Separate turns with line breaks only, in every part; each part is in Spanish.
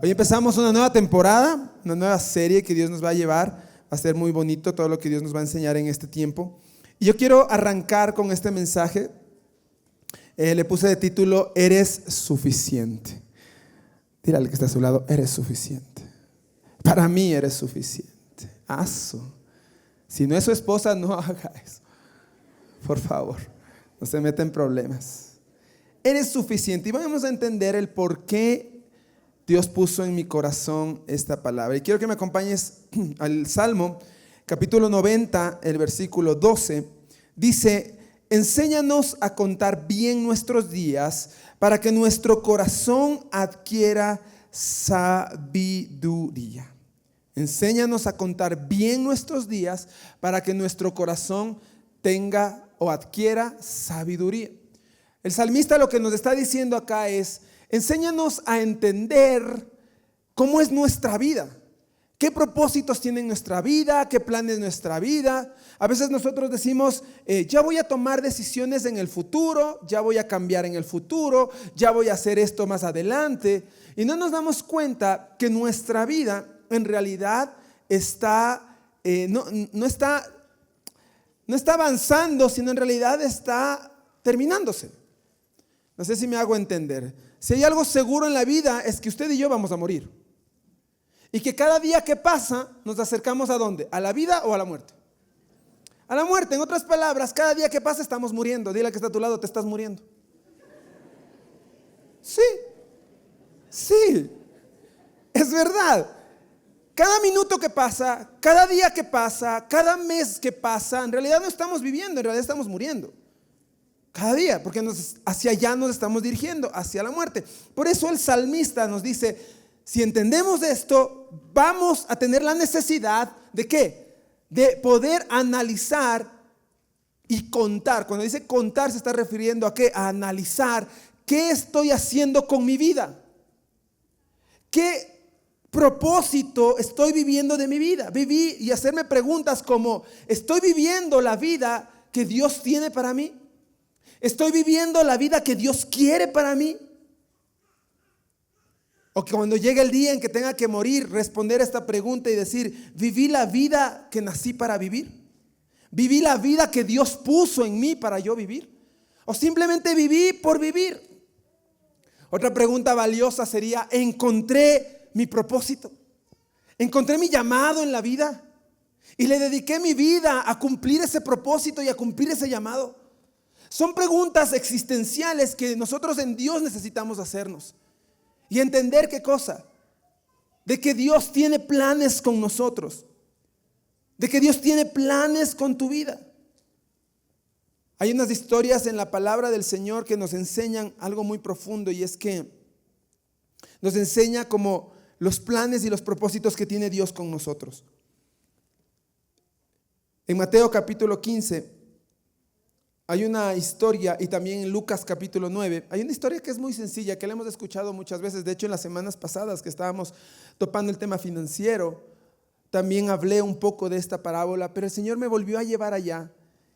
Hoy empezamos una nueva temporada, una nueva serie que Dios nos va a llevar. Va a ser muy bonito todo lo que Dios nos va a enseñar en este tiempo. Y yo quiero arrancar con este mensaje. Le puse de título, Eres suficiente. Dile al que está a su lado, eres suficiente. Para mí eres suficiente. Aso. Si no es su esposa, no haga eso. Por favor, no se meta en problemas. Eres suficiente. Y vamos a entender el por qué Dios puso en mi corazón esta palabra. Y quiero que me acompañes al Salmo, capítulo 90, el versículo 12. Dice, enséñanos a contar bien nuestros días para que nuestro corazón adquiera sabiduría. Enséñanos a contar bien nuestros días para que nuestro corazón tenga o adquiera sabiduría. El salmista lo que nos está diciendo acá es, enséñanos a entender cómo es nuestra vida, qué propósitos tiene nuestra vida, qué planes nuestra vida. A veces nosotros decimos, ya voy a tomar decisiones en el futuro, ya voy a cambiar en el futuro, ya voy a hacer esto más adelante. Y no nos damos cuenta que nuestra vida en realidad no está avanzando, sino en realidad está terminándose. No sé si me hago entender. Si hay algo seguro en la vida es que usted y yo vamos a morir. Y que cada día que pasa nos acercamos ¿a dónde? ¿A la vida o a la muerte? A la muerte. En otras palabras, cada día que pasa estamos muriendo. Dile al que está a tu lado, te estás muriendo. Sí, es verdad. Cada minuto que pasa, cada día que pasa, cada mes que pasa, en realidad no estamos viviendo, en realidad estamos muriendo. Cada día, porque hacia allá nos estamos dirigiendo, hacia la muerte. Por eso el salmista nos dice, si entendemos esto, vamos a tener la necesidad ¿de qué? De poder analizar y contar. Cuando dice contar se está refiriendo a qué? A analizar qué estoy haciendo con mi vida. ¿Qué propósito estoy viviendo de mi vida? Vivir y hacerme preguntas como, ¿estoy viviendo la vida que Dios tiene para mí? ¿Estoy viviendo la vida que Dios quiere para mí? O que cuando llegue el día en que tenga que morir, responder esta pregunta y decir, ¿viví la vida que nací para vivir? ¿Viví la vida que Dios puso en mí para yo vivir? ¿O simplemente viví por vivir? Otra pregunta valiosa sería, ¿encontré mi propósito? ¿Encontré mi llamado en la vida? ¿Y le dediqué mi vida a cumplir ese propósito y a cumplir ese llamado? Son preguntas existenciales que nosotros en Dios necesitamos hacernos. Y entender qué cosa, de que Dios tiene planes con nosotros, de que Dios tiene planes con tu vida. Hay unas historias en la palabra del Señor que nos enseñan algo muy profundo, y es que nos enseña como los planes y los propósitos que tiene Dios con nosotros. En Mateo capítulo 15 hay una historia, y también en Lucas capítulo 9, hay una historia que es muy sencilla, que la hemos escuchado muchas veces. De hecho, en las semanas pasadas que estábamos topando el tema financiero, también hablé un poco de esta parábola, pero el Señor me volvió a llevar allá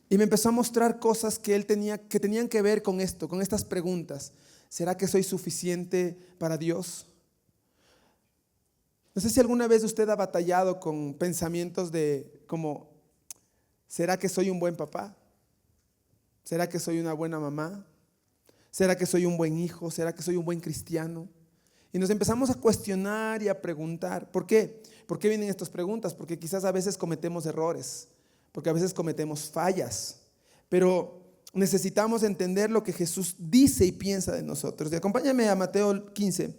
y me empezó a mostrar cosas que tenían que ver con esto, con estas preguntas. ¿Será que soy suficiente para Dios? No sé si alguna vez usted ha batallado con pensamientos de como, ¿será que soy un buen papá? ¿Será que soy una buena mamá? ¿Será que soy un buen hijo? ¿Será que soy un buen cristiano? Y nos empezamos a cuestionar y a preguntar. ¿Por qué? ¿Por qué vienen estas preguntas? Porque quizás a veces cometemos errores, porque a veces cometemos fallas, pero necesitamos entender lo que Jesús dice y piensa de nosotros. Y acompáñame a Mateo 15,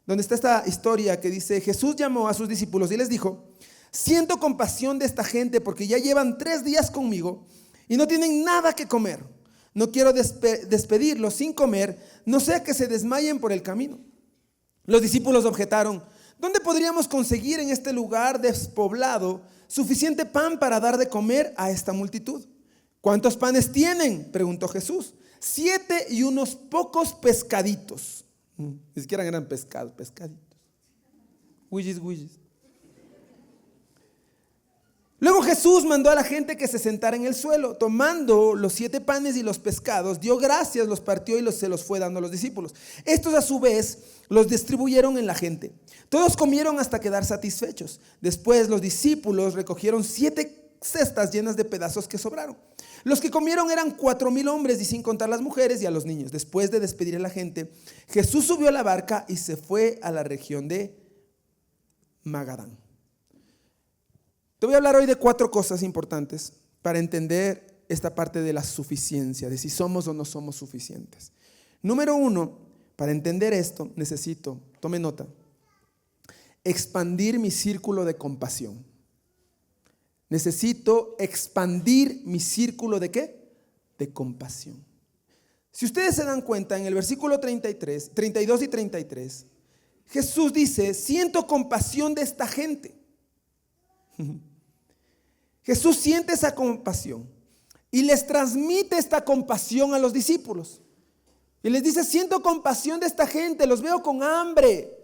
donde está esta historia que dice, Jesús llamó a sus discípulos y les dijo, siento compasión de esta gente porque ya llevan 3 días conmigo y no tienen nada que comer. No quiero despedirlos sin comer, no sea que se desmayen por el camino. Los discípulos objetaron, ¿dónde podríamos conseguir en este lugar despoblado suficiente pan para dar de comer a esta multitud? ¿Cuántos panes tienen?, preguntó Jesús. 7 y unos pocos pescaditos. Ni siquiera eran pescaditos. Willis. Luego Jesús mandó a la gente que se sentara en el suelo. Tomando los 7 panes y los pescados, dio gracias, los partió y se los fue dando a los discípulos. Estos a su vez los distribuyeron en la gente. Todos comieron hasta quedar satisfechos. Después los discípulos recogieron 7 cestas llenas de pedazos que sobraron. Los que comieron eran 4,000 hombres, y sin contar las mujeres y a los niños. Después de despedir a la gente, Jesús subió a la barca y se fue a la región de Magadán. Te voy a hablar hoy de 4 cosas importantes para entender esta parte de la suficiencia, de si somos o no somos suficientes. Número 1, para entender esto necesito, tome nota, expandir mi círculo de compasión. Necesito expandir mi círculo ¿de qué? De compasión. Si ustedes se dan cuenta, en el versículo 32 y 33, Jesús dice: siento compasión de esta gente. Jesús siente esa compasión y les transmite esta compasión a los discípulos. Y les dice: siento compasión de esta gente, los veo con hambre.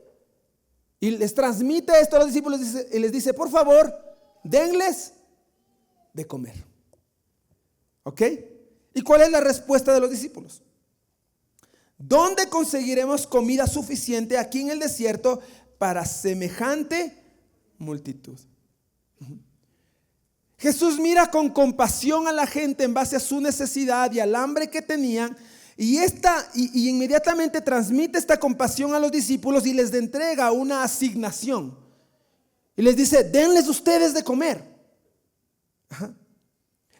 Y les transmite esto a los discípulos y les dice: por favor, denles de comer. ¿Ok? ¿Y cuál es la respuesta de los discípulos? ¿Dónde conseguiremos comida suficiente aquí en el desierto para semejante multitud? Jesús mira con compasión a la gente en base a su necesidad y al hambre que tenían, y inmediatamente transmite esta compasión a los discípulos y les entrega una asignación. Y les dice: denles ustedes de comer.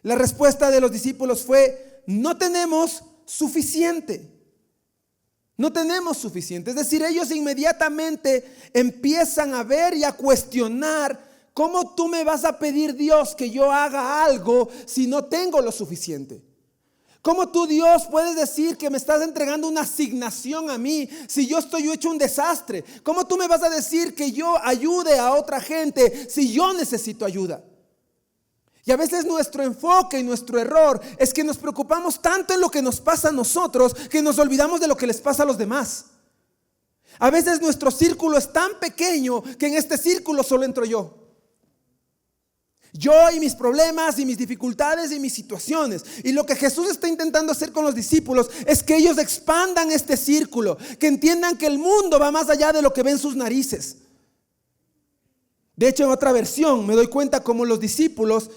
La respuesta de los discípulos fue: no tenemos suficiente. No tenemos suficiente. Es decir, ellos inmediatamente empiezan a ver y a cuestionar: ¿cómo tú me vas a pedir, Dios, que yo haga algo si no tengo lo suficiente? ¿Cómo tú, Dios, puedes decir que me estás entregando una asignación a mí si yo estoy hecho un desastre? ¿Cómo tú me vas a decir que yo ayude a otra gente si yo necesito ayuda? Y a veces nuestro enfoque y nuestro error es que nos preocupamos tanto en lo que nos pasa a nosotros que nos olvidamos de lo que les pasa a los demás. A veces nuestro círculo es tan pequeño que en este círculo solo entro yo. Yo y mis problemas y mis dificultades y mis situaciones. Y lo que Jesús está intentando hacer con los discípulos es que ellos expandan este círculo, que entiendan que el mundo va más allá de lo que ven sus narices. De hecho, en otra versión me doy cuenta como los discípulos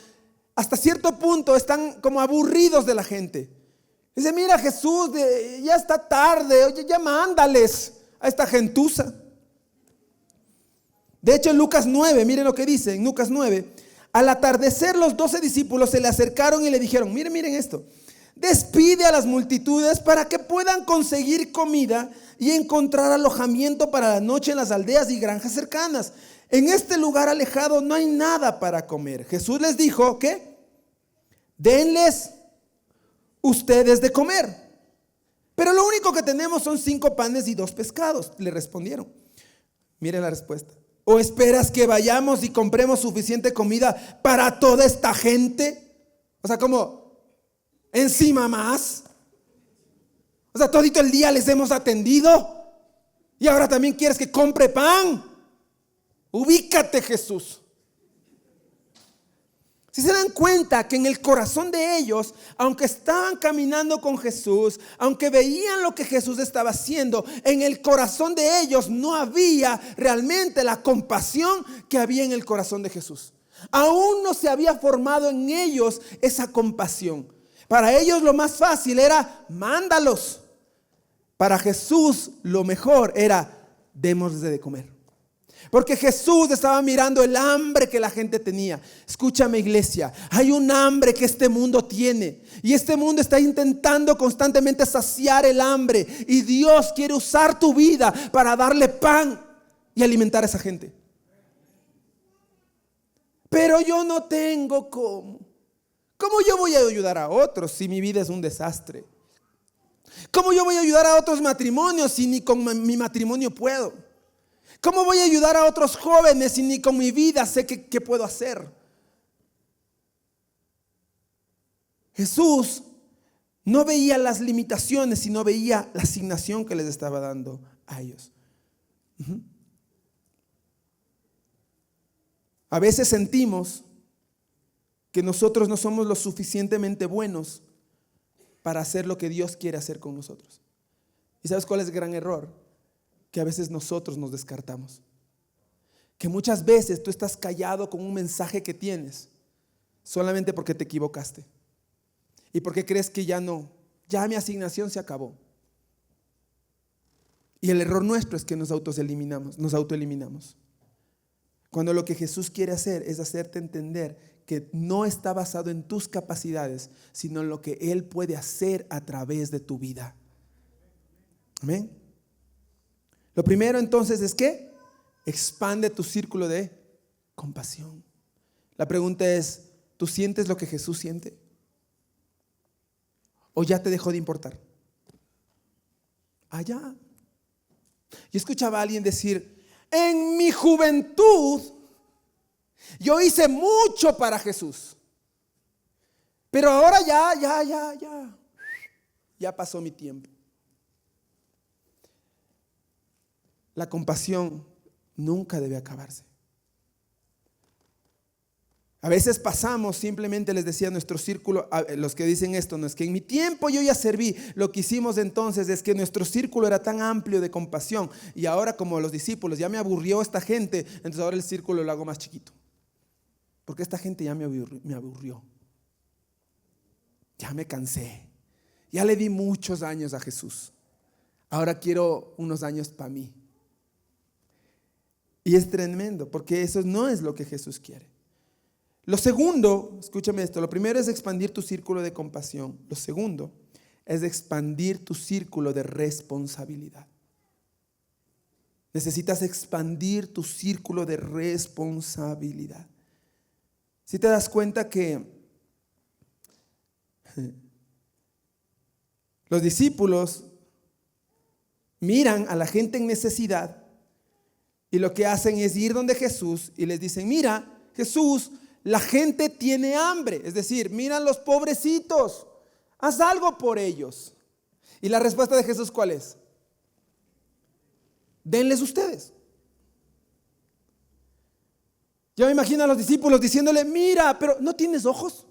hasta cierto punto están como aburridos de la gente. Dice: mira, Jesús, ya está tarde, oye, ya mándales a esta gentuza. De hecho, en Lucas 9, miren lo que dice en Lucas 9. Al atardecer, los 12 discípulos se le acercaron y le dijeron: miren esto, despide a las multitudes para que puedan conseguir comida y encontrar alojamiento para la noche en las aldeas y granjas cercanas. En este lugar alejado no hay nada para comer. Jesús les dijo: ¿qué? Denles ustedes de comer. Pero lo único que tenemos son 5 panes y 2 pescados, le respondieron. Miren la respuesta. ¿O esperas que vayamos y compremos suficiente comida para toda esta gente? O sea, como encima más. O sea, todito el día les hemos atendido y ahora también quieres que compre pan. Ubícate, Jesús. Si se dan cuenta que en el corazón de ellos, aunque estaban caminando con Jesús, aunque veían lo que Jesús estaba haciendo, en el corazón de ellos no había realmente la compasión que había en el corazón de Jesús. Aún no se había formado en ellos esa compasión. Para ellos lo más fácil era: mándalos. Para Jesús lo mejor era: démosles de comer. Porque Jesús estaba mirando el hambre que la gente tenía. Escúchame, iglesia, hay un hambre que este mundo tiene, y este mundo está intentando constantemente saciar el hambre, y Dios quiere usar tu vida para darle pan y alimentar a esa gente. Pero yo no tengo cómo. ¿Cómo yo voy a ayudar a otros si mi vida es un desastre? ¿Cómo yo voy a ayudar a otros matrimonios si ni con mi matrimonio puedo? ¿Cómo voy a ayudar a otros jóvenes si ni con mi vida sé qué puedo hacer? Jesús no veía las limitaciones, sino veía la asignación que les estaba dando a ellos. A veces sentimos que nosotros no somos lo suficientemente buenos para hacer lo que Dios quiere hacer con nosotros. ¿Y sabes cuál es el gran error? Que a veces nosotros nos descartamos. Que muchas veces tú estás callado con un mensaje que tienes solamente porque te equivocaste y porque crees que ya mi asignación se acabó. Y el error nuestro es que nos autoeliminamos. Cuando lo que Jesús quiere hacer es hacerte entender que no está basado en tus capacidades, sino en lo que Él puede hacer a través de tu vida. Amén. Lo primero entonces es que expande tu círculo de compasión. La pregunta es, ¿tú sientes lo que Jesús siente? ¿O ya te dejó de importar? Allá. Yo escuchaba a alguien decir, en mi juventud yo hice mucho para Jesús, pero ahora ya pasó mi tiempo. La compasión nunca debe acabarse. A veces pasamos, simplemente les decía nuestro círculo, los que dicen esto, no es que en mi tiempo yo ya serví. Lo que hicimos entonces es que nuestro círculo era tan amplio de compasión, y ahora como los discípulos, ya me aburrió esta gente, entonces ahora el círculo lo hago más chiquito. Porque esta gente ya me aburrió. Ya me cansé. Ya le di muchos años a Jesús. Ahora quiero unos años para mí. Y es tremendo, porque eso no es lo que Jesús quiere. Lo segundo, escúchame esto, lo primero es expandir tu círculo de compasión. Lo segundo es expandir tu círculo de responsabilidad. Necesitas expandir tu círculo de responsabilidad. Si te das cuenta que los discípulos miran a la gente en necesidad y lo que hacen es ir donde Jesús y les dicen, mira, Jesús, la gente tiene hambre, es decir, miran los pobrecitos, haz algo por ellos. Y la respuesta de Jesús, ¿cuál es? Denles ustedes. Yo me imagino a los discípulos diciéndole, mira, pero ¿no tienes ojos?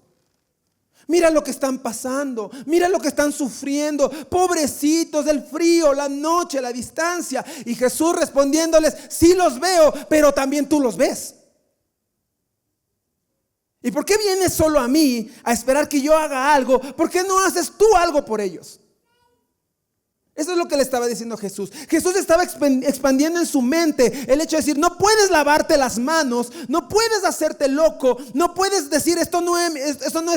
Mira lo que están pasando, mira lo que están sufriendo, pobrecitos, el frío, la noche, la distancia. Y Jesús respondiéndoles, sí los veo, pero también tú los ves. ¿Y por qué vienes solo a mí a esperar que yo haga algo? ¿Por qué no haces tú algo por ellos? Eso es lo que le estaba diciendo Jesús. Jesús estaba expandiendo en su mente el hecho de decir, no puedes lavarte las manos, no puedes hacerte loco, no puedes decir esto no es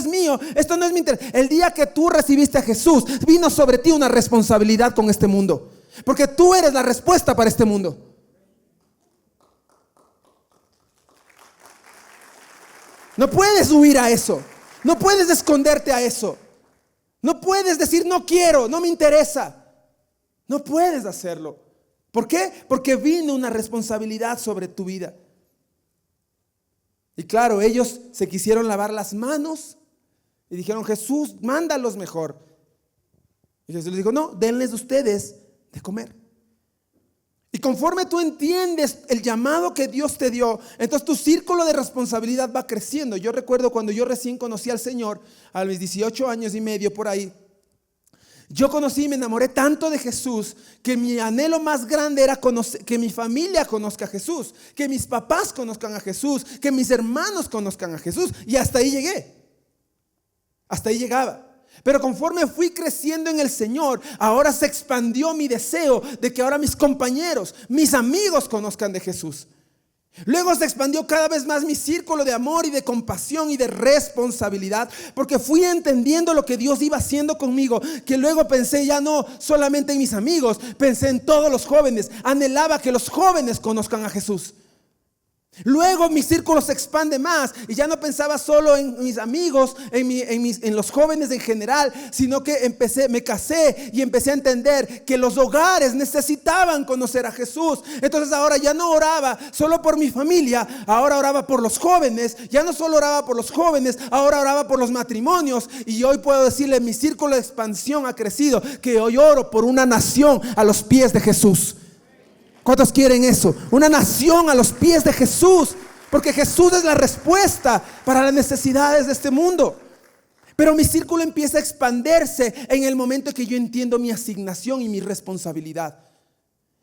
mío, esto no es mi interés. El día que tú recibiste a Jesús, vino sobre ti una responsabilidad con este mundo, porque tú eres la respuesta para este mundo. No puedes huir a eso, no puedes esconderte a eso, no puedes decir no quiero, no me interesa. No puedes hacerlo. ¿Por qué? Porque vino una responsabilidad sobre tu vida. Y claro, ellos se quisieron lavar las manos y dijeron, Jesús, mándalos mejor. Y Jesús les dijo, no, denles ustedes de comer. Y conforme tú entiendes el llamado que Dios te dio, entonces tu círculo de responsabilidad va creciendo. Yo recuerdo cuando yo recién conocí al Señor, a mis 18 años y medio por ahí, yo conocí y me enamoré tanto de Jesús que mi anhelo más grande era que mi familia conozca a Jesús, que mis papás conozcan a Jesús, que mis hermanos conozcan a Jesús. Y hasta ahí llegué. Hasta ahí llegaba. Pero conforme fui creciendo en el Señor, ahora se expandió mi deseo de que ahora mis compañeros, mis amigos conozcan de Jesús. Luego se expandió cada vez más mi círculo de amor y de compasión y de responsabilidad, porque fui entendiendo lo que Dios iba haciendo conmigo, que luego pensé ya no solamente en mis amigos, pensé en todos los jóvenes. Anhelaba que los jóvenes conozcan a Jesús. Luego mi círculo se expande más y ya no pensaba solo en mis amigos, en los jóvenes en general, sino que me casé y empecé a entender que los hogares necesitaban conocer a Jesús. Entonces ahora ya no oraba solo por mi familia, ahora oraba por los jóvenes. Ya no solo oraba por los jóvenes, ahora oraba por los matrimonios. Y hoy puedo decirle, mi círculo de expansión ha crecido, que hoy oro por una nación a los pies de Jesús. ¿Cuántos quieren eso? Una nación a los pies de Jesús. Porque Jesús es la respuesta para las necesidades de este mundo. Pero mi círculo empieza a expandirse en el momento que yo entiendo mi asignación y mi responsabilidad.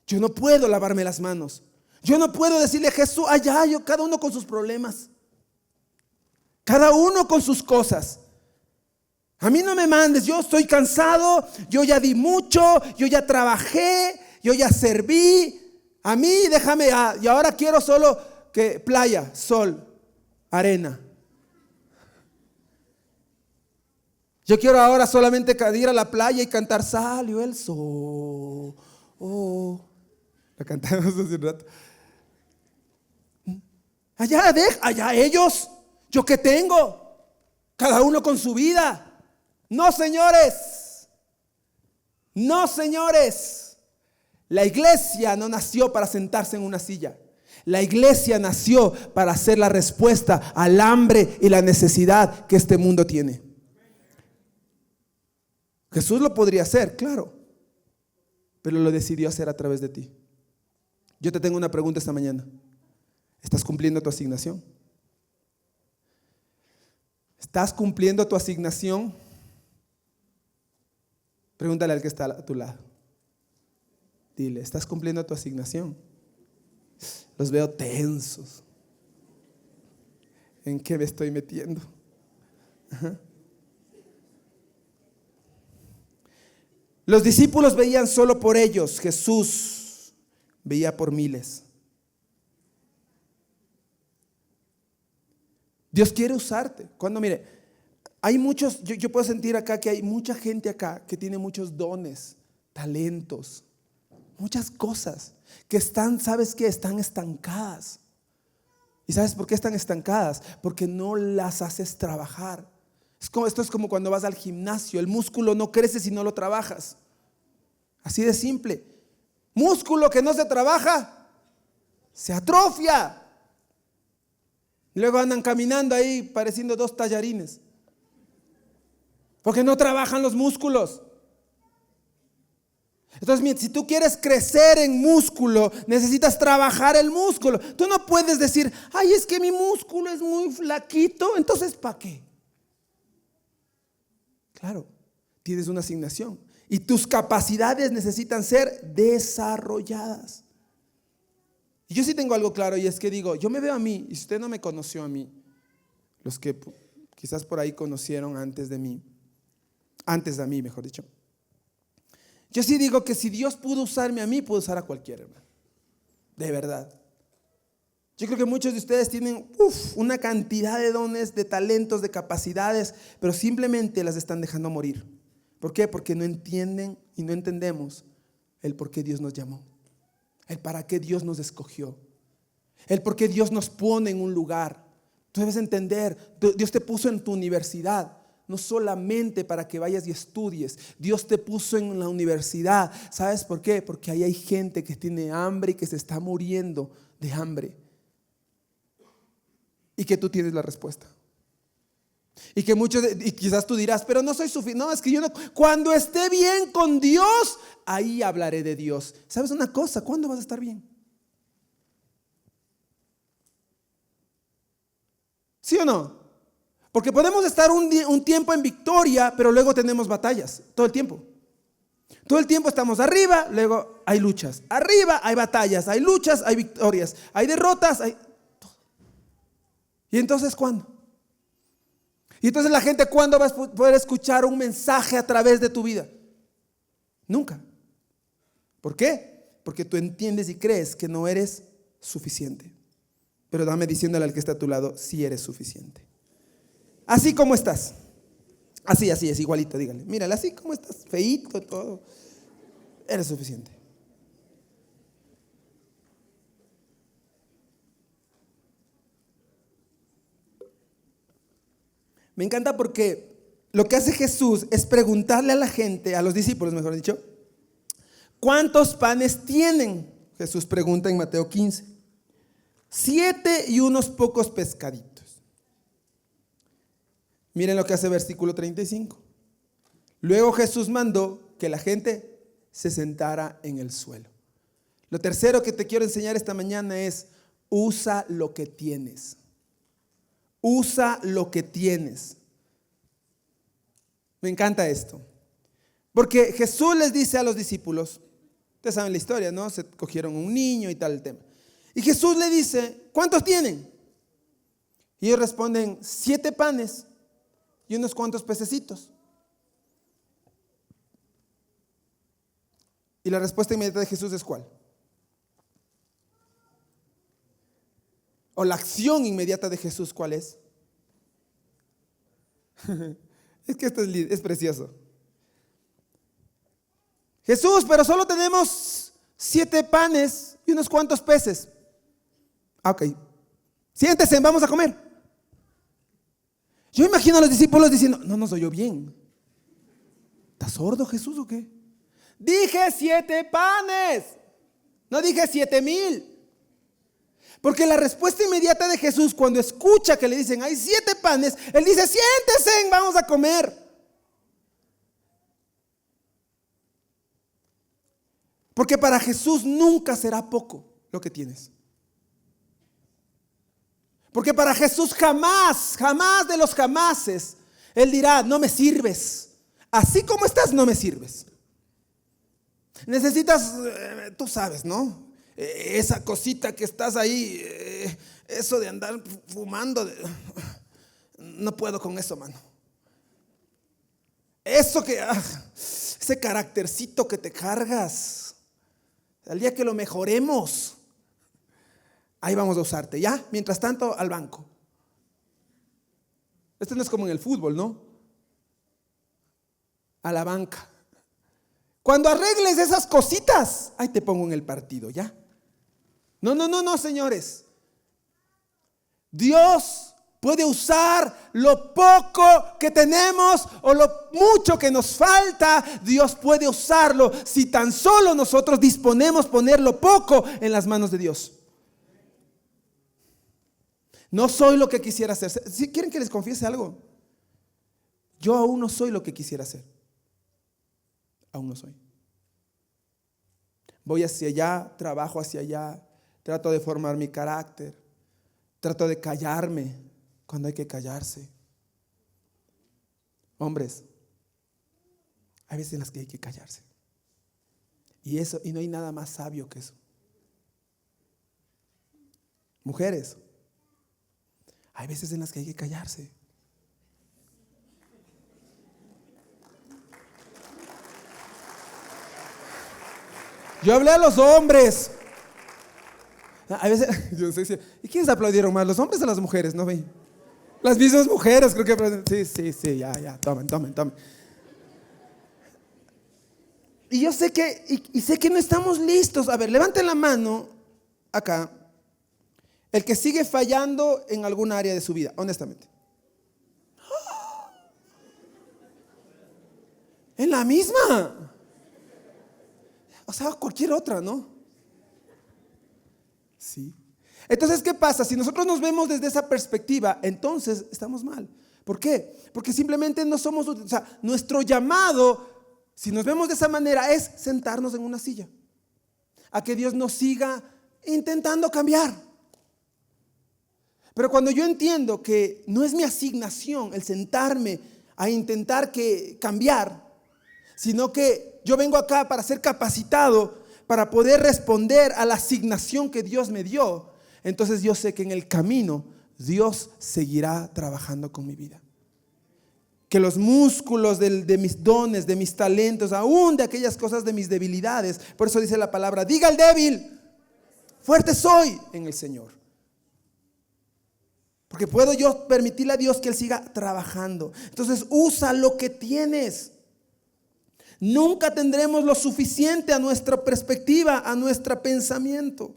Yo no puedo lavarme las manos. Yo no puedo decirle a Jesús, allá, cada uno con sus problemas. Cada uno con sus cosas. A mí no me mandes, yo estoy cansado, yo ya di mucho, yo ya trabajé, yo ya serví. A mí déjame, y ahora quiero solo que playa, sol, arena. Yo quiero ahora solamente ir a la playa y cantar, salió el sol. Oh. La cantamos hace un rato. Allá ellos, yo qué tengo, cada uno con su vida. No, señores, no, señores. La iglesia no nació para sentarse en una silla. La iglesia nació para ser la respuesta al hambre y la necesidad que este mundo tiene. Jesús lo podría hacer, claro, pero lo decidió hacer a través de ti. Yo te tengo una pregunta esta mañana. ¿Estás cumpliendo tu asignación? ¿Estás cumpliendo tu asignación? Pregúntale al que está a tu lado. Dile, ¿estás cumpliendo tu asignación? Los veo tensos. ¿En qué me estoy metiendo? Ajá. Los discípulos veían solo por ellos. Jesús veía por miles. Dios quiere usarte. Cuando mire, hay muchos, yo puedo sentir acá que hay mucha gente acá que tiene muchos dones, talentos, muchas cosas que están, ¿sabes qué? Están estancadas. ¿Y sabes por qué están estancadas? Porque no las haces trabajar. Esto es como cuando vas al gimnasio. El músculo no crece si no lo trabajas. Así de simple. Músculo que no se trabaja, se atrofia. Luego andan caminando ahí pareciendo dos tallarines. Porque no trabajan los músculos. Entonces, si tú quieres crecer en músculo, necesitas trabajar el músculo. Tú no puedes decir, ay, es que mi músculo es muy flaquito, entonces ¿para qué? Claro, tienes una asignación y tus capacidades necesitan ser desarrolladas. Y yo sí tengo algo claro, y es que digo, yo me veo a mí, y si usted no me conoció a mí, los que quizás por ahí conocieron antes de mí, mejor dicho. Yo sí digo que si Dios pudo usarme a mí, pudo usar a cualquiera, hermano. De verdad. Yo creo que muchos de ustedes tienen una cantidad de dones, de talentos, de capacidades, pero simplemente las están dejando morir. ¿Por qué? Porque no entienden y no entendemos el por qué Dios nos llamó, el para qué Dios nos escogió, el por qué Dios nos pone en un lugar. Tú debes entender, Dios te puso en tu universidad, no solamente para que vayas y estudies. Dios te puso en la universidad. ¿Sabes por qué? Porque ahí hay gente que tiene hambre y que se está muriendo de hambre. Y que tú tienes la respuesta. Y que y quizás tú dirás, pero no soy suficiente. No, es que yo no. Cuando esté bien con Dios, ahí hablaré de Dios. ¿Sabes una cosa? ¿Cuándo vas a estar bien? ¿Sí o no? Porque podemos estar un tiempo en victoria, pero luego tenemos batallas, todo el tiempo. Todo el tiempo estamos arriba, luego hay luchas. Arriba hay batallas, hay luchas, hay victorias, hay derrotas, hay todo. ¿Y entonces cuándo? Y entonces la gente, ¿cuándo vas a poder escuchar un mensaje a través de tu vida? Nunca. ¿Por qué? Porque tú entiendes y crees que no eres suficiente. Pero dame diciéndole al que está a tu lado, sí eres suficiente. Así como estás. Así es, igualito, dígale. Mírale, así como estás, feíto, todo. Eres suficiente. Me encanta porque lo que hace Jesús es preguntarle a la gente, a los discípulos mejor dicho, ¿cuántos panes tienen? Jesús pregunta en Mateo 15. 7 y unos pocos pescaditos. Miren lo que hace versículo 35. Luego Jesús mandó que la gente se sentara en el suelo. Lo tercero que te quiero enseñar esta mañana es usa lo que tienes. Usa lo que tienes. Me encanta esto. Porque Jesús les dice a los discípulos, ustedes saben la historia, ¿no? Se cogieron un niño y tal el tema. Y Jesús le dice, ¿cuántos tienen? Y ellos responden, 7 panes y unos cuantos pececitos. Y la respuesta inmediata de Jesús es ¿cuál? O la acción inmediata de Jesús, ¿cuál es? Es que esto es precioso. Jesús, pero solo tenemos 7 panes y unos cuantos peces. Ok, siéntese, vamos a comer. Yo imagino a los discípulos diciendo, no nos oyó bien. ¿Estás sordo, Jesús, o qué? Dije 7 panes, no dije 7,000. Porque la respuesta inmediata de Jesús cuando escucha que le dicen hay 7 panes, Él dice siéntese, vamos a comer. Porque para Jesús nunca será poco lo que tienes. Porque para Jesús jamás, jamás de los jamases, Él dirá, no me sirves. Así como estás, no me sirves. Necesitas, tú sabes, ¿no? Esa cosita que estás ahí, eso de andar fumando, no puedo con eso, mano. Eso que, ese caractercito que te cargas, al día que lo mejoremos, ahí vamos a usarte, ¿ya? Mientras tanto, al banco. Esto no es como en el fútbol, ¿no? A la banca. Cuando arregles esas cositas, ahí te pongo en el partido, ¿ya? No, señores. Dios puede usar lo poco que tenemos o lo mucho que nos falta. Dios puede usarlo si tan solo nosotros disponemos poner lo poco en las manos de Dios. No soy lo que quisiera ser. Si quieren que les confiese algo, yo aún no soy lo que quisiera ser. Aún no soy. Voy hacia allá, trabajo hacia allá, trato de formar mi carácter, trato de callarme cuando hay que callarse. Hombres, hay veces en las que hay que callarse. Y no hay nada más sabio que eso. Mujeres, hay veces en las que hay que callarse. Yo hablé a los hombres. A veces, yo no sé si, ¿y quiénes aplaudieron más? ¿Los hombres o las mujeres? ¿No ven? Las mismas mujeres creo que aplaudieron. Sí, ya, tomen. Y yo sé que, y sé que no estamos listos. A ver, levanten la mano acá. El que sigue fallando en algún área de su vida, honestamente. En la misma. O sea, cualquier otra, ¿no? Sí. Entonces, ¿qué pasa? Si nosotros nos vemos desde esa perspectiva, entonces estamos mal. ¿Por qué? Porque simplemente no somos, o sea, nuestro llamado, si nos vemos de esa manera, es sentarnos en una silla. A que Dios nos siga intentando cambiar. Pero cuando yo entiendo que no es mi asignación el sentarme a intentar cambiar, sino que yo vengo acá para ser capacitado, para poder responder a la asignación que Dios me dio, entonces yo sé que en el camino Dios seguirá trabajando con mi vida. Que los músculos de mis dones, de mis talentos, aún de aquellas cosas de mis debilidades, por eso dice la palabra, diga al débil, fuerte soy en el Señor. Porque puedo yo permitirle a Dios que Él siga trabajando. Entonces usa lo que tienes. Nunca tendremos lo suficiente a nuestra perspectiva, a nuestro pensamiento.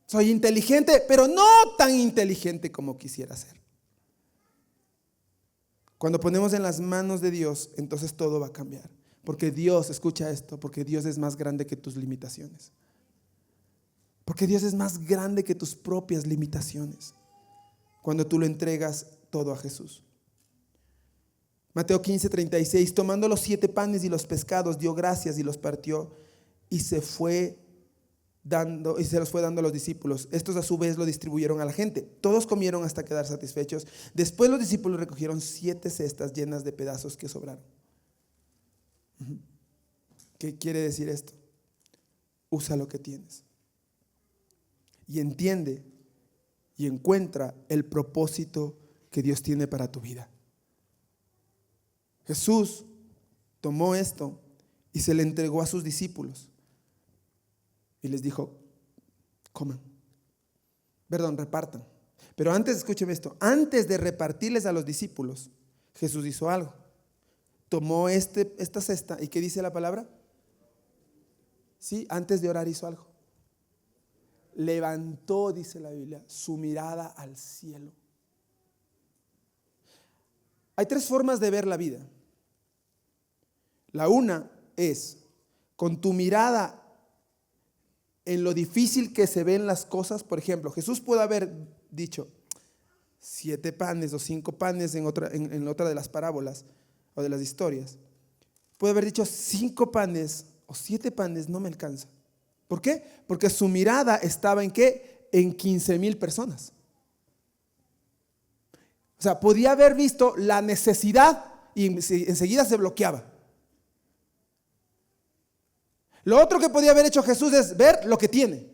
Soy inteligente, pero no tan inteligente como quisiera ser. Cuando ponemos en las manos de Dios, entonces todo va a cambiar. Porque Dios, escucha esto, porque Dios es más grande que tus limitaciones. Porque Dios es más grande que tus propias limitaciones. Cuando tú lo entregas todo a Jesús. Mateo 15:36, tomando los 7 panes y los pescados, dio gracias y los partió y se fue y se los fue dando a los discípulos. Estos a su vez lo distribuyeron a la gente. Todos comieron hasta quedar satisfechos. Después los discípulos recogieron 7 cestas llenas de pedazos que sobraron. ¿Qué quiere decir esto? Usa lo que tienes y entiende y encuentra el propósito que Dios tiene para tu vida. Jesús tomó esto y se le entregó a sus discípulos y les dijo: repartan. Pero antes, escúcheme esto, antes de repartirles a los discípulos, Jesús hizo algo. Tomó esta cesta, ¿y qué dice la palabra? Sí, antes de orar hizo algo. Levantó, dice la Biblia, su mirada al cielo. Hay 3 formas de ver la vida. La una es con tu mirada en lo difícil que se ven las cosas. Por ejemplo, Jesús puede haber dicho 7 panes o 5 panes en otra de las parábolas o de las historias. Puede haber dicho 5 panes o 7 panes, no me alcanza. ¿Por qué? Porque su mirada estaba ¿en qué? En 15,000 personas. O sea, podía haber visto la necesidad y enseguida se bloqueaba. Lo otro que podía haber hecho Jesús es ver lo que tiene.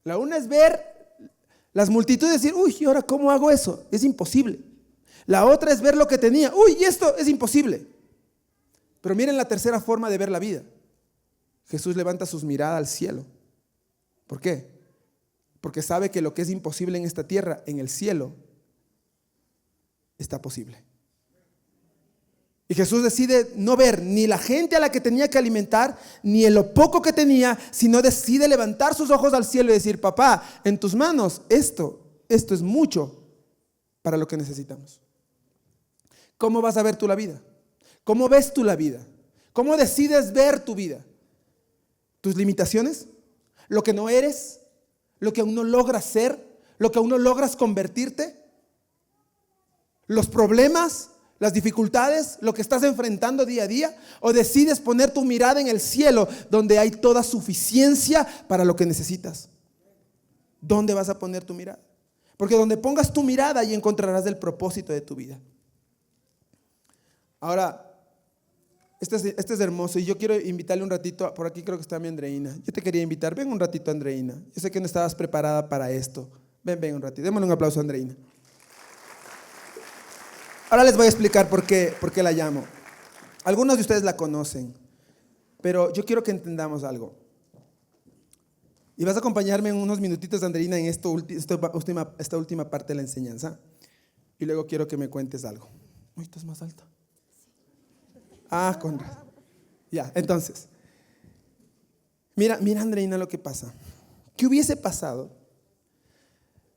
La una es ver las multitudes y decir: uy, ¿y ahora cómo hago eso? Es imposible. La otra es ver lo que tenía. Uy, y esto es imposible. Pero miren la tercera forma de ver la vida. Jesús levanta sus miradas al cielo. ¿Por qué? Porque sabe que lo que es imposible en esta tierra, en el cielo, está posible. Y Jesús decide no ver ni la gente a la que tenía que alimentar, ni en lo poco que tenía, sino decide levantar sus ojos al cielo y decir: papá, en tus manos esto es mucho para lo que necesitamos. ¿Cómo vas a ver tú la vida? ¿Cómo ves tú la vida? ¿Cómo decides ver tu vida? ¿Tus limitaciones? ¿Lo que no eres? ¿Lo que aún no logras ser? ¿Lo que aún no logras convertirte? ¿Los problemas? ¿Las dificultades? ¿Lo que estás enfrentando día a día? ¿O decides poner tu mirada en el cielo, donde hay toda suficiencia para lo que necesitas? ¿Dónde vas a poner tu mirada? Porque donde pongas tu mirada, ahí encontrarás el propósito de tu vida. Ahora, este es hermoso y yo quiero invitarle un ratito. Por aquí creo que está mi Andreina. Yo te quería invitar. Ven un ratito, Andreina. Yo sé que no estabas preparada para esto. Ven un ratito. Démosle un aplauso a Andreina. Ahora les voy a explicar por qué la llamo. Algunos de ustedes la conocen, pero yo quiero que entendamos algo. Y vas a acompañarme en unos minutitos, Andreina, en esta última parte de la enseñanza. Y luego quiero que me cuentes algo. Uy, estás más alta. Con razón. Ya, entonces. Mira, Andreina, lo que pasa. ¿Qué hubiese pasado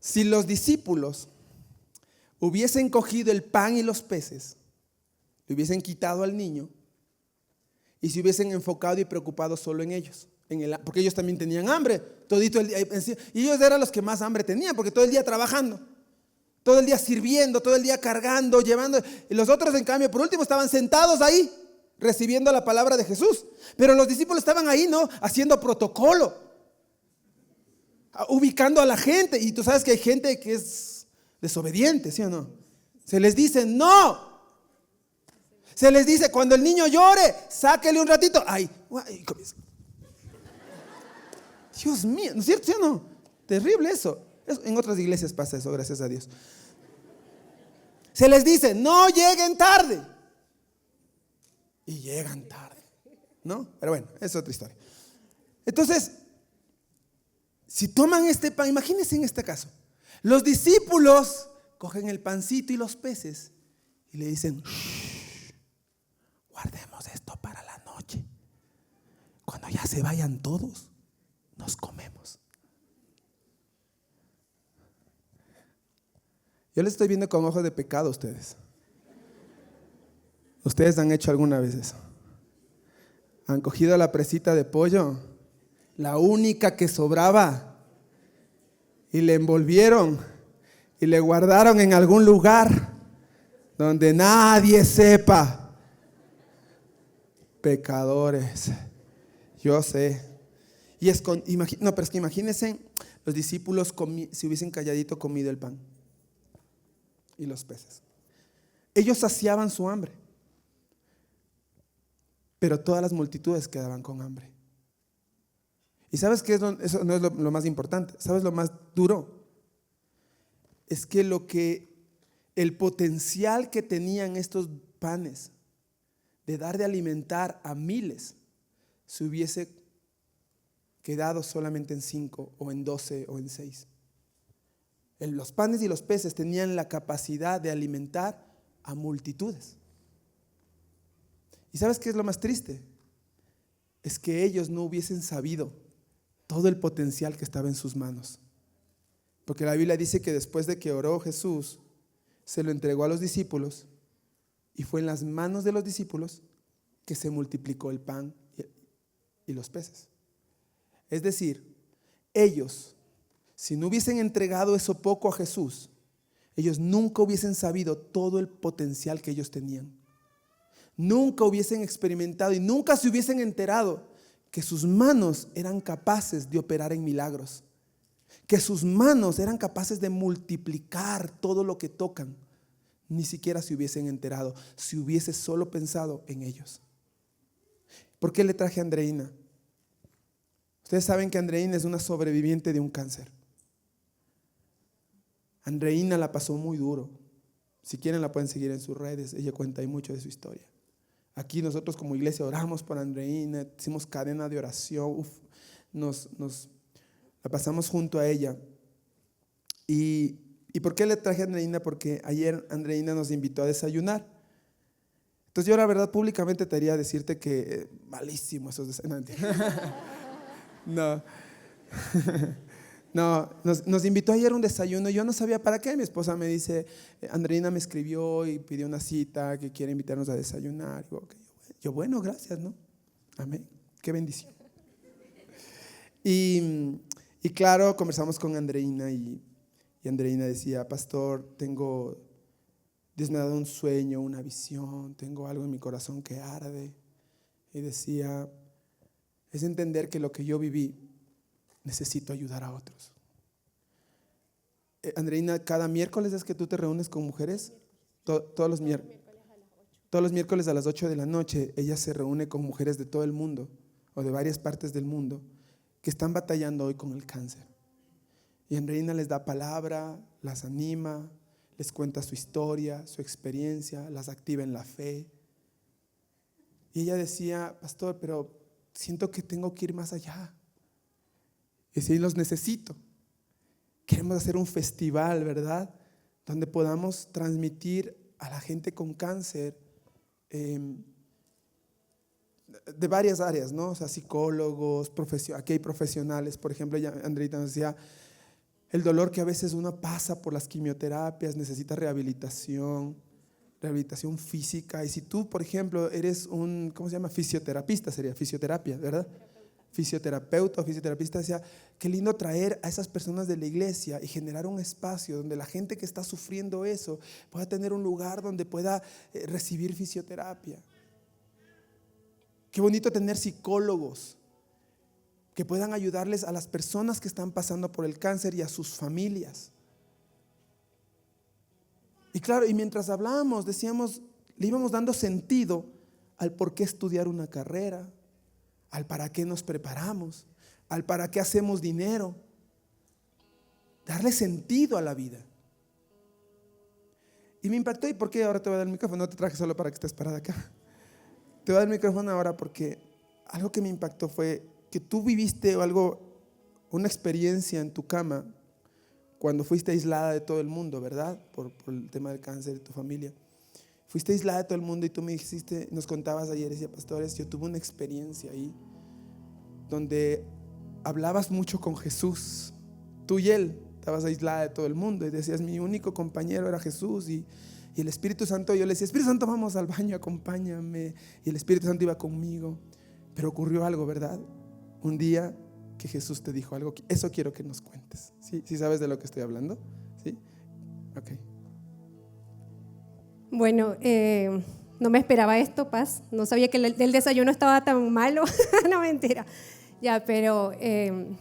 si los discípulos hubiesen cogido el pan y los peces, le hubiesen quitado al niño y se hubiesen enfocado y preocupado solo en ellos? Porque ellos también tenían hambre, todito el día, y ellos eran los que más hambre tenían, porque todo el día trabajando, todo el día sirviendo, todo el día cargando, llevando, y los otros en cambio por último estaban sentados ahí recibiendo la palabra de Jesús. Pero los discípulos estaban ahí, ¿no? Haciendo protocolo, ubicando a la gente. Y tú sabes que hay gente que es desobediente, ¿sí o no? Se les dice no. Se les dice: cuando el niño llore, sáquele un ratito. Dios mío, ¿no es cierto? ¿Sí o no? Terrible eso. En otras iglesias pasa eso, gracias a Dios. Se les dice: no lleguen tarde. Y llegan tarde, ¿no? Pero bueno, es otra historia. Entonces, si toman este pan, imagínense en este caso, los discípulos cogen el pancito y los peces y le dicen: guardemos esto para la noche. Cuando ya se vayan todos, nos comemos. Yo les estoy viendo con ojos de pecado a ustedes. ¿Ustedes han hecho alguna vez eso? ¿Han cogido la presita de pollo, la única que sobraba, y le envolvieron y le guardaron en algún lugar donde nadie sepa? Pecadores, yo sé. No, pero es que imagínense los discípulos si hubiesen calladito comido el pan y los peces. Ellos saciaban su hambre, pero todas las multitudes quedaban con hambre. ¿Y sabes qué? Eso no es lo más importante. ¿Sabes lo más duro? Es que el potencial que tenían estos panes de dar de alimentar a miles se hubiese quedado solamente en 5 o en 12 o en 6. Los panes y los peces tenían la capacidad de alimentar a multitudes. ¿Y sabes qué es lo más triste? Es que ellos no hubiesen sabido todo el potencial que estaba en sus manos. Porque la Biblia dice que después de que oró Jesús, se lo entregó a los discípulos y fue en las manos de los discípulos que se multiplicó el pan y los peces. Es decir, ellos, si no hubiesen entregado eso poco a Jesús, ellos nunca hubiesen sabido todo el potencial que ellos tenían. Nunca hubiesen experimentado y nunca se hubiesen enterado que sus manos eran capaces de operar en milagros, que sus manos eran capaces de multiplicar todo lo que tocan. Ni siquiera se hubiesen enterado si hubiese solo pensado en ellos. ¿Por qué le traje a Andreina? Ustedes saben que Andreina es una sobreviviente de un cáncer. Andreina la pasó muy duro. Si quieren la pueden seguir en sus redes. Ella cuenta ahí mucho de su historia. Aquí nosotros como iglesia oramos por Andreina, hicimos cadena de oración, nos la pasamos junto a ella. ¿Y por qué le traje a Andreina? Porque ayer Andreina nos invitó a desayunar. Entonces yo la verdad públicamente te haría decirte que malísimo esos desayunos. No, nos invitó ayer a un desayuno. Yo no sabía para qué. Mi esposa me dice, Andreina me escribió y pidió una cita que quiere invitarnos a desayunar. Yo, bueno, gracias, ¿no? Amén. Qué bendición. Y claro, conversamos con Andreina y Andreina decía, pastor, Dios me ha dado un sueño, una visión, tengo algo en mi corazón que arde. Y decía, es entender que lo que yo viví, necesito ayudar a otros. Andreina, cada miércoles es que tú te reúnes con mujeres, todos los miércoles a las 8 de la noche, ella se reúne con mujeres de todo el mundo o de varias partes del mundo que están batallando hoy con el cáncer. Y Andreina les da palabra, las anima, les cuenta su historia, su experiencia, las activa en la fe. Y ella decía, pastor, pero siento que tengo que ir más allá. Y si los necesito. Queremos hacer un festival, ¿verdad? Donde podamos transmitir a la gente con cáncer de varias áreas, ¿no? O sea, psicólogos, aquí hay profesionales. Por ejemplo, Andreita nos decía, el dolor que a veces uno pasa por las quimioterapias, necesita rehabilitación física. Y si tú, por ejemplo, eres ¿cómo se llama? Fisioterapista, sería fisioterapia, ¿verdad? Fisioterapeuta o fisioterapista, decía, qué lindo traer a esas personas de la iglesia y generar un espacio donde la gente que está sufriendo eso pueda tener un lugar donde pueda recibir fisioterapia. Qué bonito tener psicólogos que puedan ayudarles a las personas que están pasando por el cáncer y a sus familias. Y claro, y mientras hablábamos, decíamos, le íbamos dando sentido al por qué estudiar una carrera, al para qué nos preparamos, al para qué hacemos dinero. Darle sentido a la vida. Y me impactó, ¿y por qué ahora te voy a dar el micrófono? No te traje solo para que estés parada acá. Te voy a dar el micrófono ahora porque algo que me impactó fue que tú viviste una experiencia en tu cama cuando fuiste aislada de todo el mundo, ¿verdad? Por el tema del cáncer de tu familia. Fuiste aislada de todo el mundo y tú me dijiste, nos contabas ayer, decía, pastores, yo tuve una experiencia ahí donde hablabas mucho con Jesús. Tú y él estabas aislada de todo el mundo y decías, mi único compañero era Jesús y el Espíritu Santo, yo le decía, Espíritu Santo, vamos al baño, acompáñame. Y el Espíritu Santo iba conmigo. Pero ocurrió algo, ¿verdad? Un día que Jesús te dijo algo, eso quiero que nos cuentes. ¿Sí sabes de lo que estoy hablando? ¿Sí? Ok.
Bueno, no me esperaba esto, Paz. No sabía que el desayuno estaba tan malo. No, mentira. Ya, pero en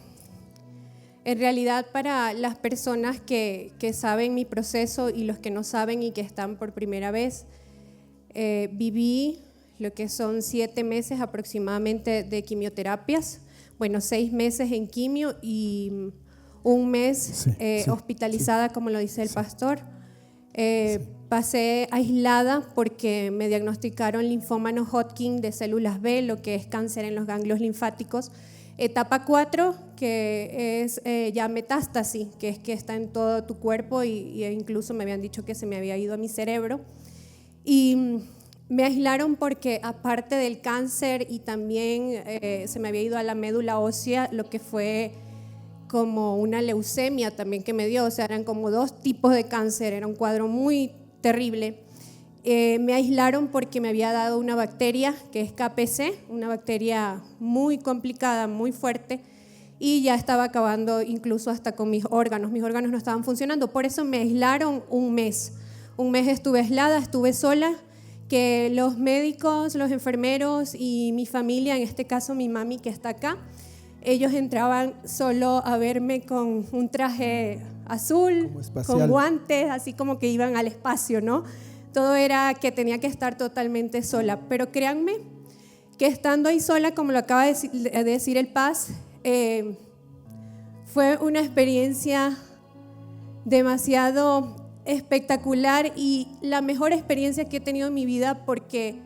realidad para las personas que saben mi proceso y los que no saben y que están por primera vez, viví lo que son 7 meses aproximadamente de quimioterapias, bueno, 6 meses en quimio y 1 mes hospitalizada, como lo dice el pastor. Pasé aislada porque me diagnosticaron linfoma no Hodgkin de células B, lo que es cáncer en los ganglios linfáticos. Etapa 4, que es ya metástasis, que es que está en todo tu cuerpo y incluso me habían dicho que se me había ido a mi cerebro. Y me aislaron porque aparte del cáncer y también se me había ido a la médula ósea, lo que fue como una leucemia también que me dio, o sea, eran como 2 tipos de cáncer, era un cuadro muy terrible. Me aislaron porque me había dado una bacteria que es KPC, una bacteria muy complicada, muy fuerte, y ya estaba acabando incluso hasta con mis órganos no estaban funcionando, por eso me aislaron 1 mes. 1 mes estuve aislada, estuve sola, que los médicos, los enfermeros y mi familia, en este caso mi mami que está acá, ellos entraban solo a verme con un traje azul, con guantes, así como que iban al espacio, ¿no? Todo era que tenía que estar totalmente sola. Pero créanme que estando ahí sola, como lo acaba de decir el Paz, fue una experiencia demasiado espectacular y la mejor experiencia que he tenido en mi vida porque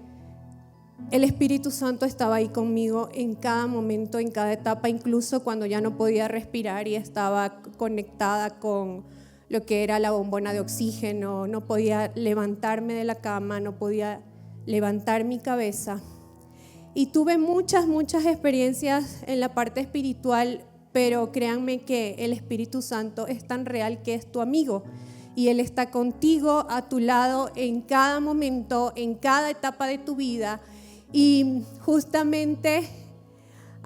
el Espíritu Santo estaba ahí conmigo en cada momento, en cada etapa, incluso cuando ya no podía respirar y estaba conectada con lo que era la bombona de oxígeno, no podía levantarme de la cama, no podía levantar mi cabeza. Y tuve muchas experiencias en la parte espiritual, pero créanme que el Espíritu Santo es tan real que es tu amigo y Él está contigo, a tu lado, en cada momento, en cada etapa de tu vida. Y justamente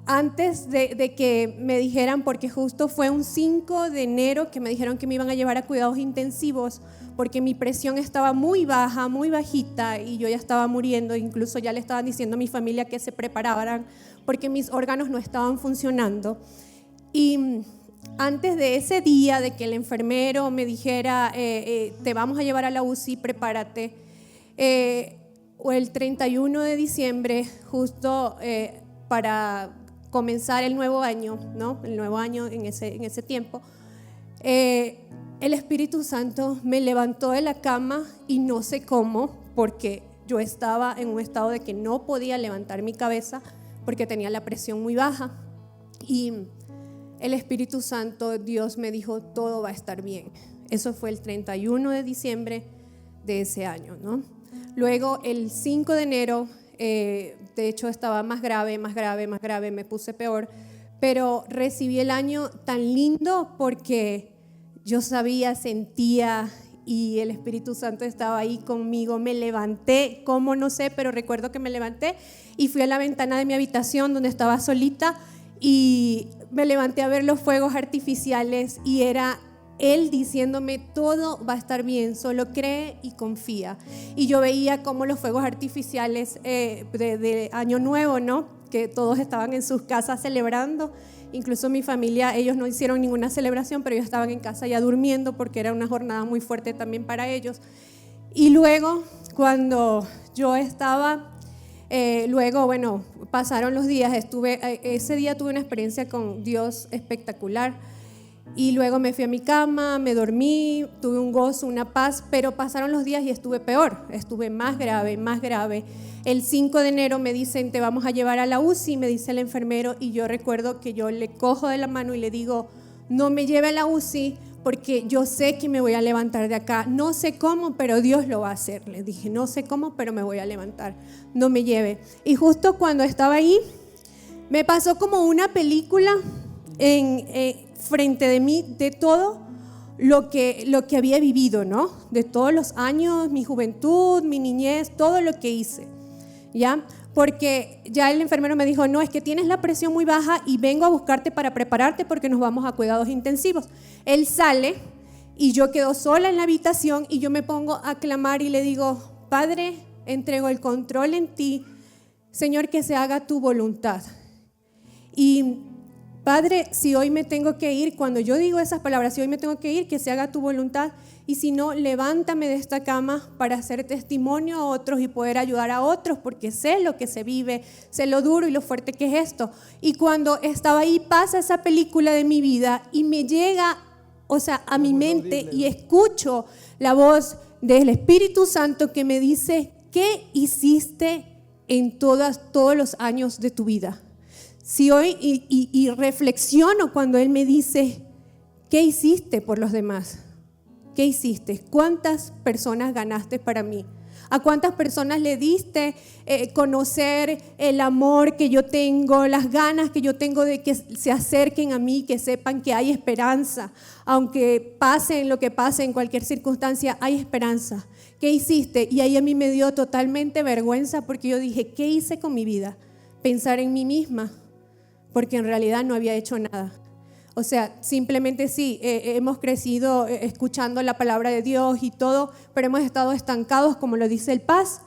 antes de que me dijeran, porque justo fue un 5 de enero que me dijeron que me iban a llevar a cuidados intensivos porque mi presión estaba muy baja, muy bajita y yo ya estaba muriendo, incluso ya le estaban diciendo a mi familia que se prepararan porque mis órganos no estaban funcionando. Y antes de ese día de que el enfermero me dijera te vamos a llevar a la UCI, prepárate, o el 31 de diciembre, justo para comenzar el nuevo año, ¿no? El nuevo año en ese tiempo, el Espíritu Santo me levantó de la cama y no sé cómo, porque yo estaba en un estado de que no podía levantar mi cabeza porque tenía la presión muy baja. Y el Espíritu Santo, Dios me dijo, todo va a estar bien. Eso fue el 31 de diciembre de ese año, ¿no? Luego el 5 de enero, de hecho estaba más grave, me puse peor, pero recibí el año tan lindo porque yo sabía, sentía y el Espíritu Santo estaba ahí conmigo. Me levanté, cómo no sé, pero recuerdo que me levanté y fui a la ventana de mi habitación donde estaba solita y me levanté a ver los fuegos artificiales y era Él diciéndome todo va a estar bien, solo cree y confía. Y yo veía cómo los fuegos artificiales de Año Nuevo, ¿no? Que todos estaban en sus casas celebrando, incluso mi familia, ellos no hicieron ninguna celebración, pero ellos estaban en casa ya durmiendo porque era una jornada muy fuerte también para ellos. Y luego cuando yo estaba, luego bueno, pasaron los días, ese día tuve una experiencia con Dios espectacular. Y luego me fui a mi cama, me dormí, tuve un gozo, una paz, pero pasaron los días y estuve peor, estuve más grave. El 5 de enero me dicen, te vamos a llevar a la UCI, me dice el enfermero, y yo recuerdo que yo le cojo de la mano y le digo, no me lleve a la UCI porque yo sé que me voy a levantar de acá, no sé cómo, pero Dios lo va a hacer. Le dije, no sé cómo, pero me voy a levantar, no me lleve. Y justo cuando estaba ahí, me pasó como una película frente de mí, de todo lo que había vivido, ¿no? De todos los años, mi juventud, mi niñez, todo lo que hice, ¿ya? Porque ya el enfermero me dijo, no, es que tienes la presión muy baja y vengo a buscarte para prepararte porque nos vamos a cuidados intensivos. Él sale y yo quedo sola en la habitación y yo me pongo a clamar y le digo, Padre, entrego el control en ti, Señor, que se haga tu voluntad. Y Padre, si hoy me tengo que ir, cuando yo digo esas palabras, si hoy me tengo que ir, que se haga tu voluntad. Y si no, levántame de esta cama para hacer testimonio a otros y poder ayudar a otros, porque sé lo que se vive, sé lo duro y lo fuerte que es esto. Y cuando estaba ahí, pasa esa película de mi vida y me llega, a mi mente, y escucho la voz del Espíritu Santo que me dice: ¿qué hiciste en todos los años de tu vida? Si hoy y reflexiono cuando Él me dice: ¿qué hiciste por los demás? ¿Qué hiciste? ¿Cuántas personas ganaste para mí? ¿A cuántas personas le diste conocer el amor que yo tengo, las ganas que yo tengo de que se acerquen a mí, que sepan que hay esperanza? Aunque pase lo que pase en cualquier circunstancia, hay esperanza. ¿Qué hiciste? Y ahí a mí me dio totalmente vergüenza, porque yo dije: ¿qué hice con mi vida? Pensar en mí misma, porque en realidad no había hecho nada. Simplemente sí, hemos crecido escuchando la palabra de Dios y todo, pero hemos estado estancados, como lo dice el Paz.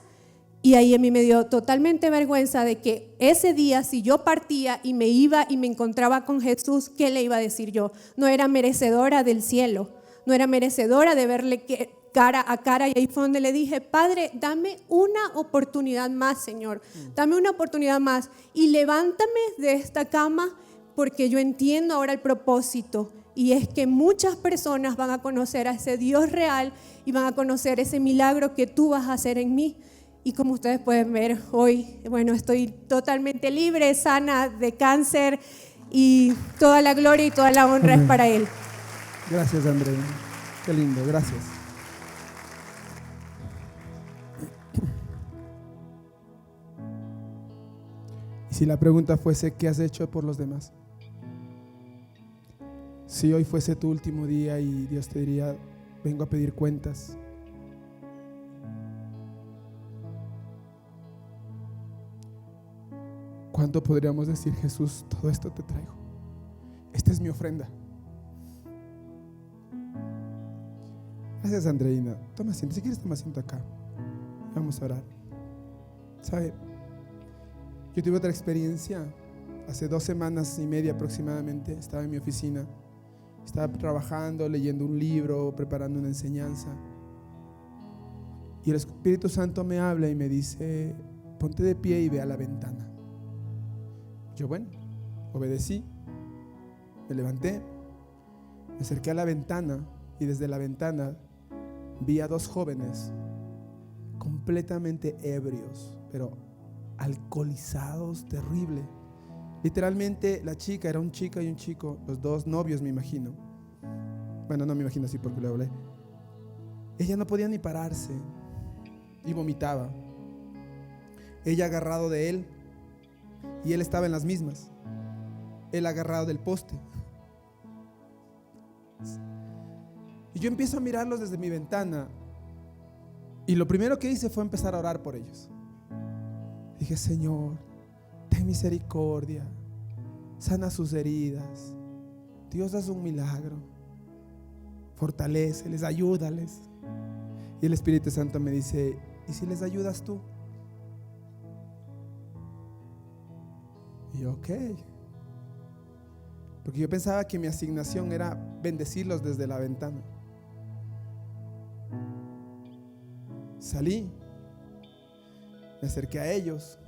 Y ahí a mí me dio totalmente vergüenza de que ese día, si yo partía y me iba y me encontraba con Jesús, ¿qué le iba a decir yo? No era merecedora del cielo, no era merecedora de verle cara a cara. Y ahí fue donde le dije: Padre, dame una oportunidad más, Señor, dame una oportunidad más y levántame de esta cama, porque yo entiendo ahora el propósito, y es que muchas personas van a conocer a ese Dios real y van a conocer ese milagro que tú vas a hacer en mí. Y como ustedes pueden ver hoy, estoy totalmente libre, sana de cáncer, y toda la gloria y toda la honra es para Él.
Gracias, Andrea. Qué lindo, gracias. Y si la pregunta fuese: ¿qué has hecho por los demás? Si hoy fuese tu último día y Dios te diría: vengo a pedir cuentas, ¿cuánto podríamos decir: Jesús, todo esto te traigo? Esta es mi ofrenda. Gracias, Andreina. Toma asiento, si quieres toma asiento acá. Vamos a orar. ¿Sabe? Yo tuve otra experiencia. Hace 2 semanas y media aproximadamente estaba en mi oficina. Estaba trabajando, leyendo un libro, preparando una enseñanza. Y el Espíritu Santo me habla y me dice: ponte de pie y ve a la ventana. Yo, obedecí. Me levanté, me acerqué a la ventana, y desde la ventana vi a 2 jóvenes completamente ebrios, pero alcoholizados, terrible. Literalmente la chica era un chico y un chico, los 2 novios, me imagino. Bueno, no me imagino así porque le hablé. Ella no podía ni pararse y vomitaba. Ella agarrado de él y él estaba en las mismas. Él agarrado del poste. Y yo empiezo a mirarlos desde mi ventana, y lo primero que hice fue empezar a orar por ellos. Dije: Señor, ten misericordia, sana sus heridas. Dios, haz un milagro, fortaléceles, ayúdales. Y el Espíritu Santo me dice: ¿y si les ayudas tú? Y yo, ok. Porque yo pensaba que mi asignación era bendecirlos desde la ventana. Salí, me acerqué a ellos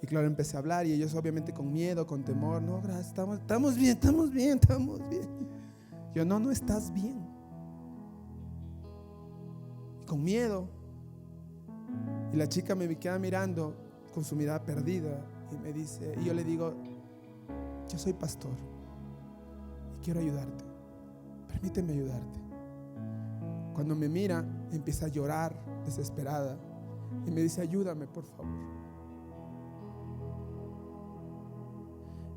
y claro, empecé a hablar, y ellos obviamente con miedo, con temor: no, gracias, estamos bien. Yo: no estás bien. Y con miedo. Y la chica me queda mirando con su mirada perdida y me dice, y yo le digo: yo soy pastor y quiero ayudarte, permíteme ayudarte. Cuando me mira, empieza a llorar desesperada y me dice: ayúdame, por favor.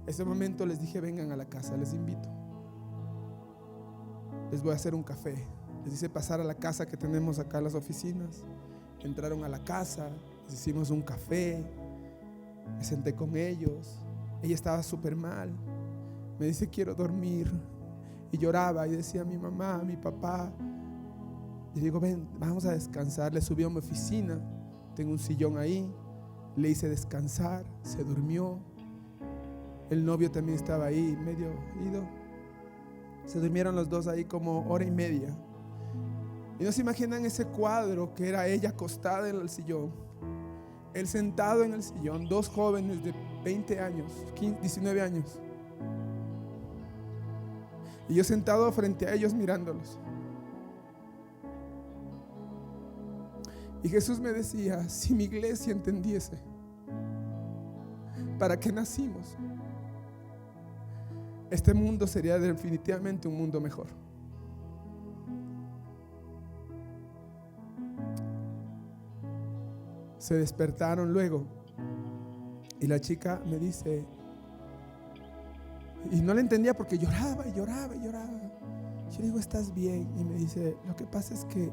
Ese momento les dije: vengan a la casa, les invito, les voy a hacer un café. Les hice pasar a la casa que tenemos acá en las oficinas. Entraron a la casa, les hicimos un café, me senté con ellos. Ella estaba súper mal, me dice: quiero dormir. Y lloraba y decía: mi mamá, mi papá. Y digo: ven, vamos a descansar. Le subí a mi oficina, tengo un sillón ahí, le hice descansar, se durmió. El novio también estaba ahí, medio ido. Se durmieron los dos ahí como hora y media. Y no se imaginan ese cuadro que era ella acostada en el sillón, él sentado en el sillón, dos jóvenes de 20 años, 19 años. Y yo sentado frente a ellos mirándolos. Y Jesús me decía, si mi iglesia entendiese para qué nacimos, este mundo sería definitivamente un mundo mejor. Se despertaron luego y la chica me dice, y no le entendía porque lloraba y lloraba y lloraba. Yo digo, ¿estás bien? Y me dice, lo que pasa es que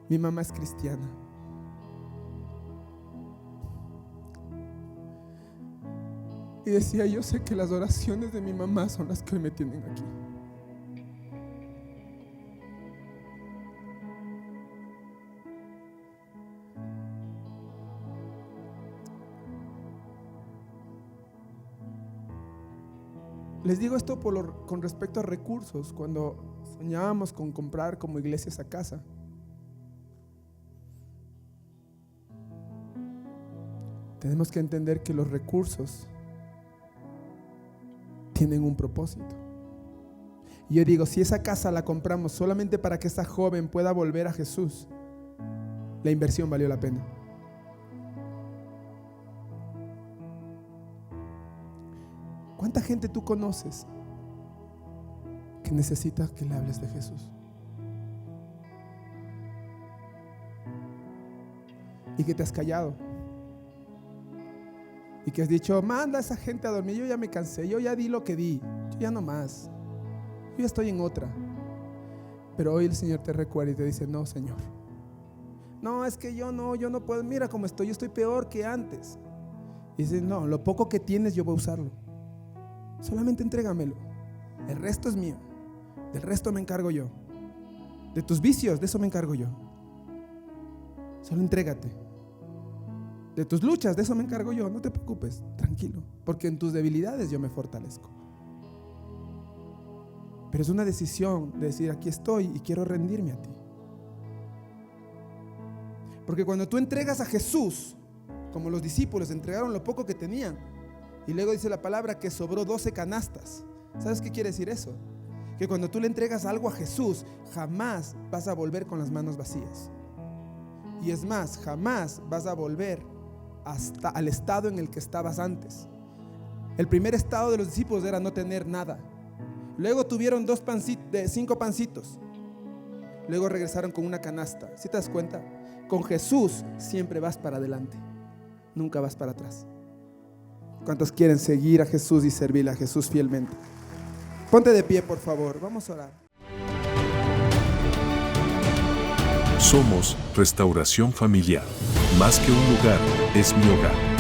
mi mamá es cristiana. Y decía, yo sé que las oraciones de mi mamá son las que hoy me tienen aquí. Les digo esto con respecto a recursos. Cuando soñábamos con comprar como iglesia esa casa, tenemos que entender que los recursos tienen un propósito. Y yo digo, si esa casa la compramos solamente para que esa joven pueda volver a Jesús, la inversión valió la pena. ¿Cuánta gente tú conoces que necesita que le hables de Jesús? Y que te has callado. Y que has dicho, manda a esa gente a dormir, yo ya me cansé, yo ya di lo que di, yo ya no más, yo ya estoy en otra. Pero hoy el Señor te recuerda y te dice, no, Señor, no, es que yo no puedo, mira cómo estoy, yo estoy peor que antes. Y dice, no, lo poco que tienes yo voy a usarlo, solamente entrégamelo, el resto es mío, del resto me encargo yo, de tus vicios, de eso me encargo yo, solo entrégate. De tus luchas, de eso me encargo yo, no te preocupes, tranquilo, porque en tus debilidades yo me fortalezco. Pero es una decisión de decir, aquí estoy y quiero rendirme a ti. Porque cuando tú entregas a Jesús, como los discípulos entregaron lo poco que tenían, y luego dice la palabra que sobró 12 canastas. ¿Sabes qué quiere decir eso? Que cuando tú le entregas algo a Jesús, jamás vas a volver con las manos vacías. Y es más, jamás vas a volver hasta al estado en el que estabas antes. El primer estado de los discípulos era no tener nada. Luego tuvieron 5 pancitos. Luego regresaron con una canasta. ¿Sí te das cuenta? Con Jesús siempre vas para adelante, nunca vas para atrás. ¿Cuántos quieren seguir a Jesús y servirle a Jesús fielmente? Ponte de pie, por favor, vamos a orar.
Somos Restauración Familiar. Más que un lugar, es mi hogar.